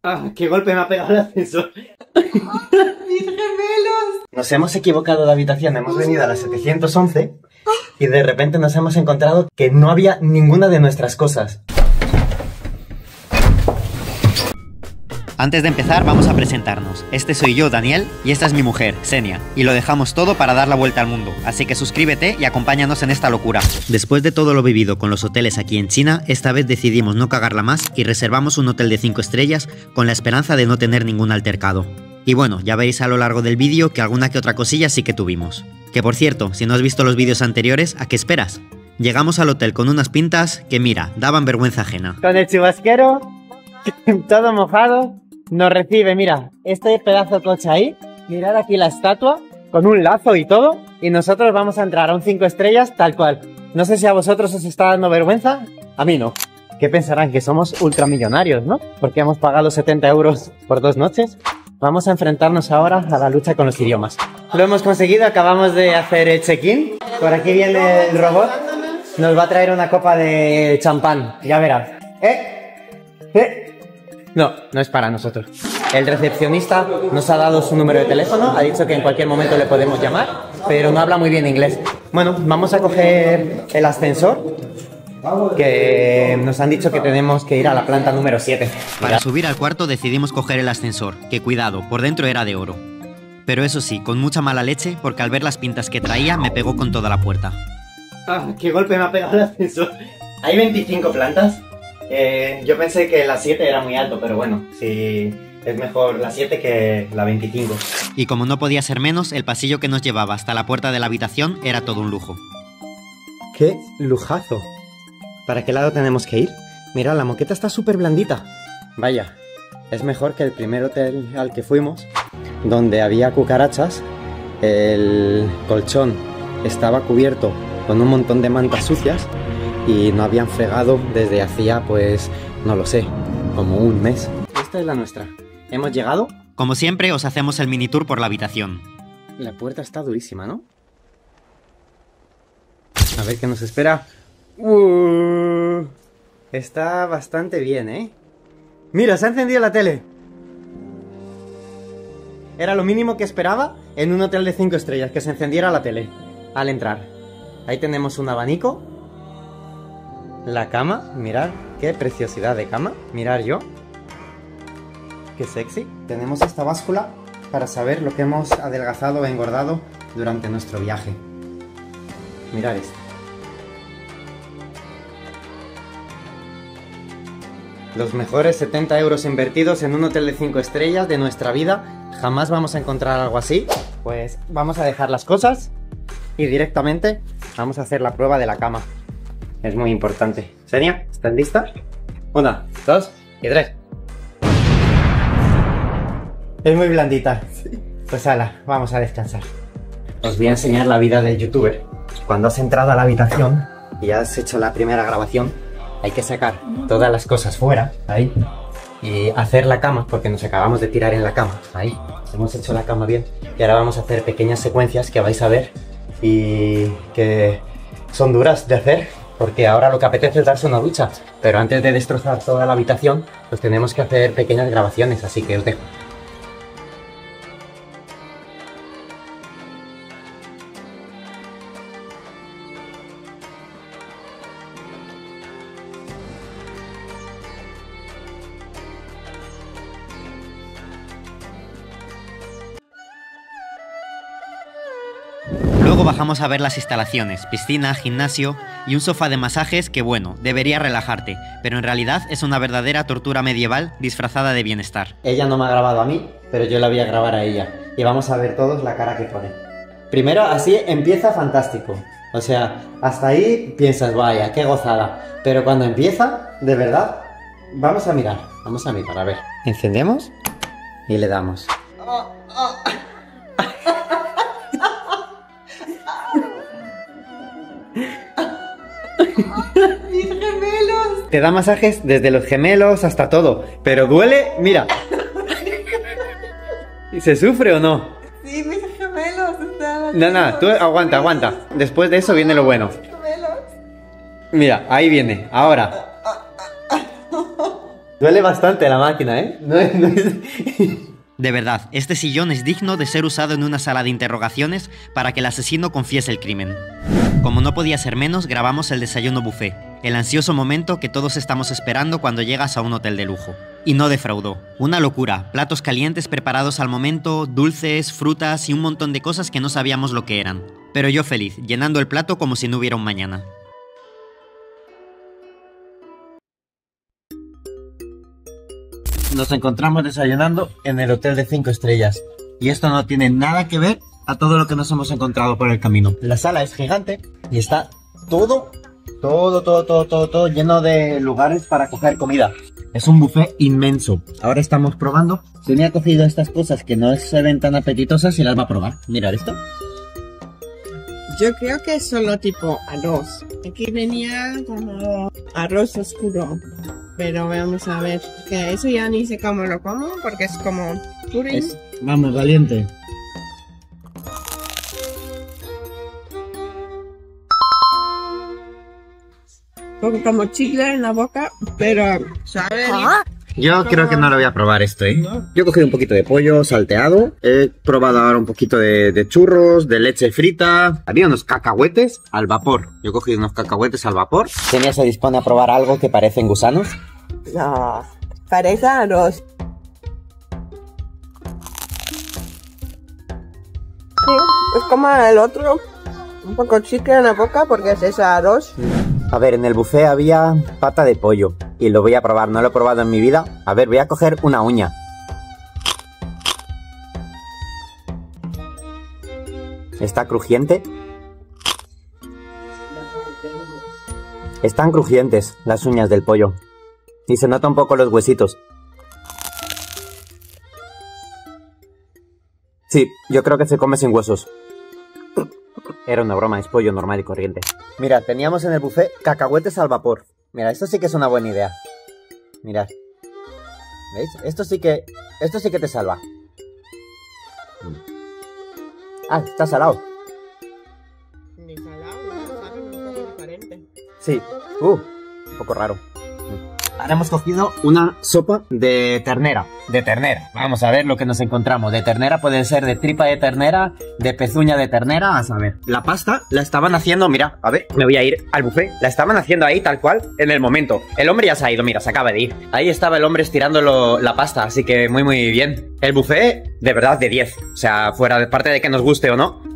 ¡Ah, qué golpe me ha pegado el ascensor! ¡Mis gemelos! Nos hemos equivocado de habitación, hemos venido a la 711 y de repente nos hemos encontrado que no había ninguna de nuestras cosas. Antes de empezar vamos a presentarnos. Este soy yo, Daniel, y esta es mi mujer, Xenia. Y lo dejamos todo para dar la vuelta al mundo, así que suscríbete y acompáñanos en esta locura. Después de todo lo vivido con los hoteles aquí en China, esta vez decidimos no cagarla más y reservamos un hotel de 5 estrellas con la esperanza de no tener ningún altercado. Y bueno, ya veréis a lo largo del vídeo que alguna que otra cosilla sí que tuvimos. Que por cierto, si no has visto los vídeos anteriores, ¿a qué esperas? Llegamos al hotel con unas pintas que mira, daban vergüenza ajena. Con el chubasquero, todo mojado, nos recibe, mira, este pedazo de coche ahí, mirad aquí la estatua, con un lazo y todo, y nosotros vamos a entrar a un 5 estrellas tal cual. No sé si a vosotros os está dando vergüenza, a mí no. ¿Qué pensarán? Que somos ultramillonarios, ¿no? Porque hemos pagado 70 euros por 2 noches. Vamos a enfrentarnos ahora a la lucha con los idiomas. Lo hemos conseguido, acabamos de hacer el check-in. Por aquí viene el robot. Nos va a traer una copa de champán, ya verás. No, no es para nosotros. El recepcionista nos ha dado su número de teléfono, ha dicho que en cualquier momento le podemos llamar, pero no habla muy bien inglés. Bueno, vamos a coger el ascensor, que nos han dicho que tenemos que ir a la planta número 7. Para subir al cuarto decidimos coger el ascensor, que cuidado, por dentro era de oro. Pero eso sí, con mucha mala leche, porque al ver las pintas que traía me pegó con toda la puerta. ¡Ah, qué golpe me ha pegado el ascensor! Hay 25 plantas. Yo pensé que la 7 era muy alto, pero bueno, sí, es mejor la 7 que la 25. Y como no podía ser menos, el pasillo que nos llevaba hasta la puerta de la habitación era todo un lujo. ¡Qué lujazo! ¿Para qué lado tenemos que ir? Mira, la moqueta está súper blandita. Vaya, es mejor que el primer hotel al que fuimos, donde había cucarachas, el colchón estaba cubierto con un montón de mantas sucias y no habían fregado desde hacía, pues, no lo sé, como un mes. Esta es la nuestra. ¿Hemos llegado? Como siempre, os hacemos el mini tour por la habitación. La puerta está durísima, ¿no? A ver qué nos espera. Está bastante bien, ¿eh? Mira, se ha encendido la tele. Era lo mínimo que esperaba en un hotel de 5 estrellas, que se encendiera la tele al entrar. Ahí tenemos un abanico. La cama, mirad qué preciosidad de cama. Mirad yo. Qué sexy. Tenemos esta báscula para saber lo que hemos adelgazado o engordado durante nuestro viaje. Mirad esto. Los mejores 70 euros invertidos en un hotel de 5 estrellas de nuestra vida. Jamás vamos a encontrar algo así. Pues vamos a dejar las cosas y directamente vamos a hacer la prueba de la cama. Es muy importante. Xenia, ¿estás lista? 1, 2 y 3. Es muy blandita. Pues ala, vamos a descansar. Os voy a enseñar la vida del youtuber. Cuando has entrado a la habitación y has hecho la primera grabación, hay que sacar todas las cosas fuera, ahí, y hacer la cama, porque nos acabamos de tirar en la cama, ahí. Hemos hecho la cama bien y ahora vamos a hacer pequeñas secuencias que vais a ver y que son duras de hacer, porque ahora lo que apetece es darse una ducha, pero antes de destrozar toda la habitación, pues tenemos que hacer pequeñas grabaciones, así que os dejo. Luego bajamos a ver las instalaciones, piscina, gimnasio y un sofá de masajes que, bueno, debería relajarte, pero en realidad es una verdadera tortura medieval disfrazada de bienestar. Ella no me ha grabado a mí, pero yo la voy a grabar a ella. Y vamos a ver todos la cara que pone. Primero, así empieza fantástico. O sea, hasta ahí piensas, vaya, qué gozada. Pero cuando empieza, de verdad, vamos a mirar, a ver. Encendemos y le damos. ¡Mis gemelos! Te da masajes desde los gemelos hasta todo. Pero duele, mira. ¿Y se sufre o no? Sí, mis gemelos están... No, tú aguanta. Después de eso viene lo bueno. Gemelos. Mira, ahí viene, ahora. Duele bastante la máquina, ¿eh? De verdad, este sillón es digno de ser usado en una sala de interrogaciones para que el asesino confiese el crimen. Como no podía ser menos, grabamos el desayuno buffet, el ansioso momento que todos estamos esperando cuando llegas a un hotel de lujo. Y no defraudó. Una locura, platos calientes preparados al momento, dulces, frutas y un montón de cosas que no sabíamos lo que eran. Pero yo feliz, llenando el plato como si no hubiera un mañana. Nos encontramos desayunando en el hotel de 5 estrellas. Y esto no tiene nada que ver a todo lo que nos hemos encontrado por el camino. La sala es gigante y está todo lleno de lugares para coger comida. Es un buffet inmenso. Ahora estamos probando. Se me ha cogido estas cosas que no se ven tan apetitosas y las va a probar. Mirad esto. Yo creo que es solo tipo arroz. Aquí venía como arroz oscuro. Pero vamos a ver, que eso ya ni sé cómo lo como, porque es como purín. Vamos, valiente. Un poco como chicle en la boca, pero sabe. Yo creo que no lo voy a probar esto, ¿eh? Yo he cogido un poquito de pollo salteado. He probado ahora un poquito de churros, de leche frita. Había unos cacahuetes al vapor. Yo he cogido unos cacahuetes al vapor. Kenia se dispone a probar algo que parecen gusanos. No, parece arroz. Sí, es como el otro. Un poco chicle en la boca porque es ese arroz. A ver, en el buffet había pata de pollo y lo voy a probar, no lo he probado en mi vida. A ver, voy a coger una uña. ¿Está crujiente? Están crujientes las uñas del pollo y se nota un poco los huesitos. Sí, yo creo que se come sin huesos. Era una broma, es pollo normal y corriente. Mira, teníamos en el buffet cacahuetes al vapor. Mira, esto sí que es una buena idea. Mirad. ¿Veis? Esto sí que te salva. Ah, está salado. Ni salado, sabe un poco diferente. Sí. Un poco raro. Ahora hemos cogido una sopa de ternera. De ternera. Vamos a ver lo que nos encontramos. De ternera puede ser de tripa de ternera, de pezuña de ternera, a saber. La pasta la estaban haciendo, mira, a ver, me voy a ir al buffet. La estaban haciendo ahí tal cual, en el momento. El hombre ya se ha ido, mira, se acaba de ir. Ahí estaba el hombre estirando la pasta, así que muy muy bien. El buffet, de verdad, de 10. O sea, fuera de parte de que nos guste o no.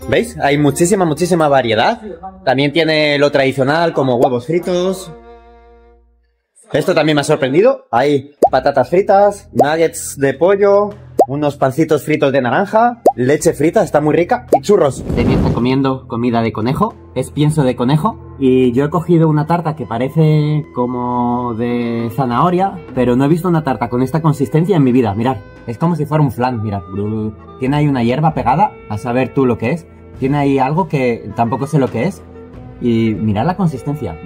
¿Veis? Hay muchísima variedad. También tiene lo tradicional como huevos fritos. Esto también me ha sorprendido. Hay patatas fritas, nuggets de pollo, unos pancitos fritos de naranja, leche frita, está muy rica, y churros. Estoy comiendo comida de conejo, es pienso de conejo. Y yo he cogido una tarta que parece como de zanahoria, pero no he visto una tarta con esta consistencia en mi vida. Mirad, es como si fuera un flan, mirad. Tiene ahí una hierba pegada, a saber tú lo que es. Tiene ahí algo que tampoco sé lo que es. Y mirad la consistencia.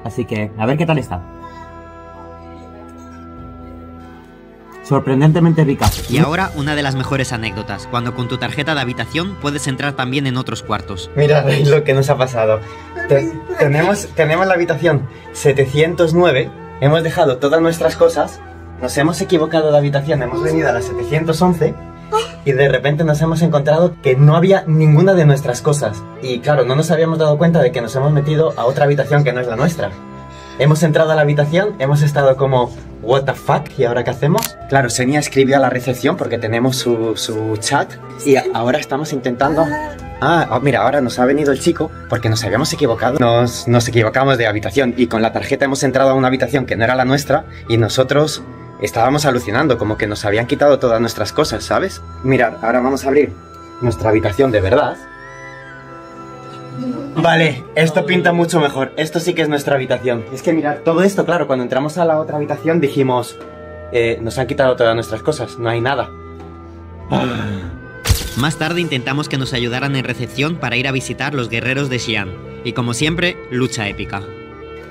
Así que, a ver qué tal está. Sorprendentemente rica. Y ahora una de las mejores anécdotas, cuando con tu tarjeta de habitación puedes entrar también en otros cuartos. Mirad lo que nos ha pasado. Tenemos la habitación 709, hemos dejado todas nuestras cosas, nos hemos equivocado de habitación, hemos venido a la 711 y de repente nos hemos encontrado que no había ninguna de nuestras cosas. Y claro, no nos habíamos dado cuenta de que nos hemos metido a otra habitación que no es la nuestra. Hemos entrado a la habitación, hemos estado como what the fuck, ¿y ahora qué hacemos? Claro, Senia escribió a la recepción porque tenemos su chat y ahora estamos intentando... mira, ahora nos ha venido el chico porque nos habíamos equivocado. Nos equivocamos de habitación y con la tarjeta hemos entrado a una habitación que no era la nuestra y nosotros estábamos alucinando, como que nos habían quitado todas nuestras cosas, ¿sabes? Mirad, ahora vamos a abrir nuestra habitación de verdad. Vale, esto pinta mucho mejor. Esto sí que es nuestra habitación. Es que mirad, todo esto, claro, cuando entramos a la otra habitación dijimos... nos han quitado todas nuestras cosas, no hay nada. Más tarde intentamos que nos ayudaran en recepción para ir a visitar los guerreros de Xi'an. Y como siempre, lucha épica.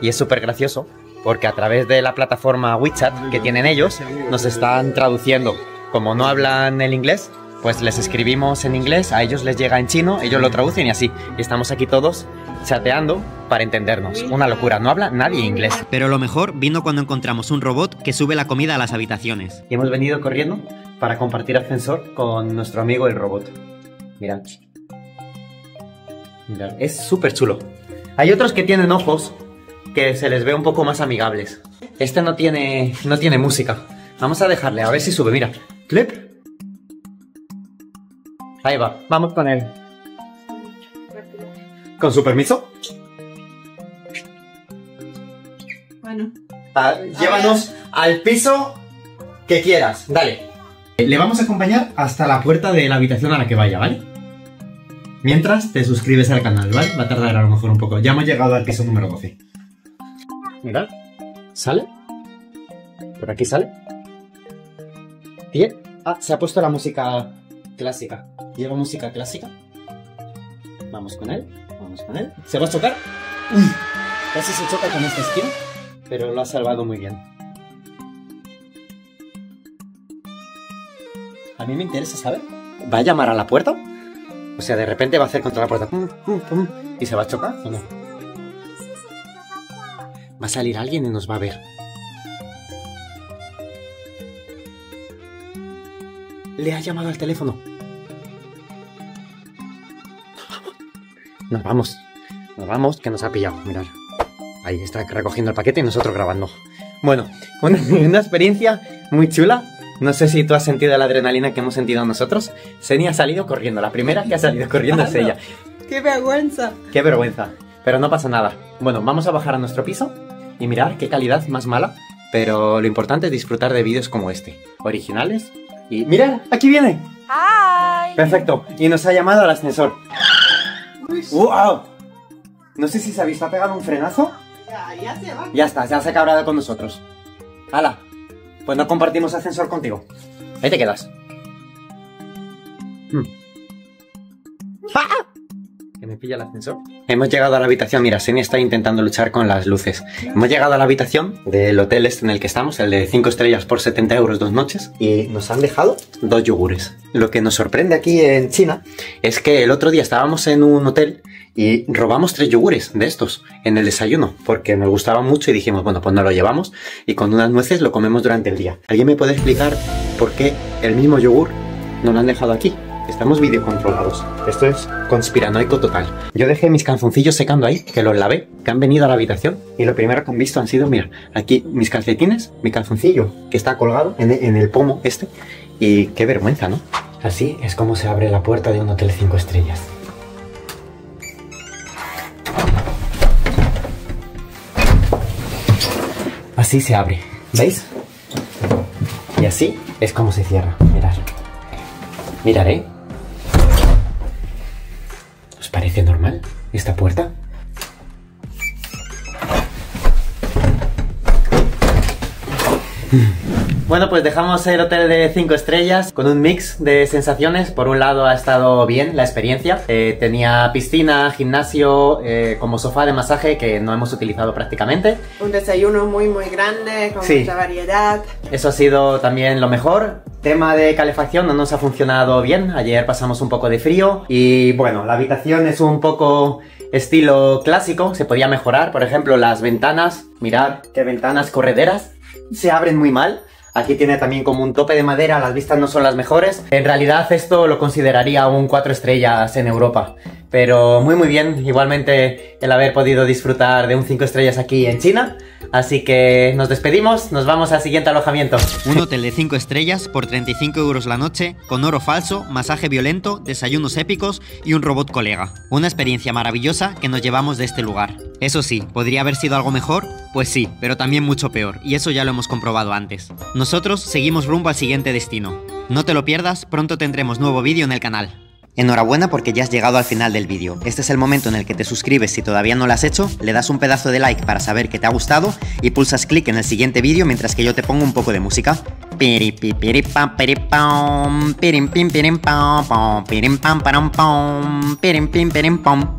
Y es súper gracioso, porque a través de la plataforma WeChat que tienen ellos, nos están traduciendo. Como no hablan el inglés, pues les escribimos en inglés, a ellos les llega en chino, ellos lo traducen y así. Y estamos aquí todos chateando para entendernos. Una locura, no habla nadie inglés. Pero lo mejor vino cuando encontramos un robot que sube la comida a las habitaciones. Y hemos venido corriendo para compartir ascensor con nuestro amigo el robot. Mirad. Mirad, es súper chulo. Hay otros que tienen ojos que se les ve un poco más amigables. Este no tiene música. Vamos a dejarle, a ver si sube, mira. Clip. Ahí va, vamos con él. ¿Con su permiso? Bueno. Llévanos al piso que quieras, dale. Le vamos a acompañar hasta la puerta de la habitación a la que vaya, ¿vale? Mientras te suscribes al canal, ¿vale? Va a tardar a lo mejor un poco. Ya hemos llegado al piso número 12. Mirad. ¿Sale? ¿Por aquí sale? Bien. Ah, se ha puesto la música clásica. ¿Lleva música clásica? Vamos con él. Vamos con él. ¿Se va a chocar? ¡Uy! Casi se choca con esta esquina, pero lo ha salvado muy bien. A mí me interesa saber. ¿Va a llamar a la puerta? O sea, de repente va a hacer contra la puerta. Pum, pum, pum, ¿y se va a chocar o no? Va a salir alguien y nos va a ver. Le ha llamado al teléfono. Nos vamos, que nos ha pillado. Mirad. Ahí está recogiendo el paquete y nosotros grabando. Bueno, una experiencia muy chula. No sé si tú has sentido la adrenalina que hemos sentido nosotros. Senia ha salido corriendo. La primera que ha salido corriendo es ella. ¡Qué vergüenza! ¡Qué vergüenza! Pero no pasa nada. Bueno, vamos a bajar a nuestro piso y mirar qué calidad más mala. Pero lo importante es disfrutar de vídeos como este. Originales. Y ¡mirad! ¡Aquí viene! ¡Hi! Perfecto. Y nos ha llamado al ascensor. ¡Wow! No sé si se ha pegado un frenazo. Ya se va. Ya está, ya se ha cabrado con nosotros. ¡Hala! Pues no compartimos ascensor contigo. Ahí te quedas. ¡Ah! Que me pilla el ascensor. Hemos llegado a la habitación. Mira, Senia está intentando luchar con las luces. Hemos llegado a la habitación del hotel este en el que estamos, el de 5 estrellas por 70 euros 2 noches. Y nos han dejado 2 yogures. Lo que nos sorprende aquí en China es que el otro día estábamos en un hotel y robamos 3 yogures de estos en el desayuno porque nos gustaba mucho y dijimos, bueno, pues nos lo llevamos y con unas nueces lo comemos durante el día. ¿Alguien me puede explicar por qué el mismo yogur nos lo han dejado aquí? Estamos videocontrolados. Esto es conspiranoico total. Yo dejé mis calzoncillos secando ahí, que los lavé, que han venido a la habitación y lo primero que han visto han sido, mira, aquí mis calcetines, mi calzoncillo que está colgado en el pomo este y qué vergüenza, ¿no? Así es como se abre la puerta de un hotel 5 estrellas. Así se abre, ¿veis? Y así es como se cierra, mirad. Mirad, ¿eh? ¿Os parece normal esta puerta? Bueno, pues dejamos el hotel de 5 estrellas con un mix de sensaciones. Por un lado ha estado bien la experiencia. Tenía piscina, gimnasio, como sofá de masaje que no hemos utilizado prácticamente. Un desayuno muy grande, con mucha variedad. Eso ha sido también lo mejor. Tema de calefacción no nos ha funcionado bien. Ayer pasamos un poco de frío. Y bueno, la habitación es un poco estilo clásico. Se podía mejorar. Por ejemplo, las ventanas. Mirad qué ventanas correderas. Se abren muy mal. Aquí tiene también como un tope de madera, las vistas no son las mejores. En realidad esto lo consideraría un 4 estrellas en Europa. Pero muy bien, igualmente el haber podido disfrutar de un 5 estrellas aquí en China. Así que nos despedimos, nos vamos al siguiente alojamiento. Un hotel de 5 estrellas por 35 euros la noche, con oro falso, masaje violento, desayunos épicos y un robot colega. Una experiencia maravillosa que nos llevamos de este lugar. Eso sí, ¿podría haber sido algo mejor? Pues sí, pero también mucho peor, y eso ya lo hemos comprobado antes. Nosotros seguimos rumbo al siguiente destino. No te lo pierdas, pronto tendremos nuevo vídeo en el canal. Enhorabuena porque ya has llegado al final del vídeo. Este es el momento en el que te suscribes si todavía no lo has hecho, le das un pedazo de like para saber que te ha gustado y pulsas clic en el siguiente vídeo mientras que yo te pongo un poco de música. Piripipiripam, pirim pim pirim pam pam pirim pam param pam pirim pim pirim pam.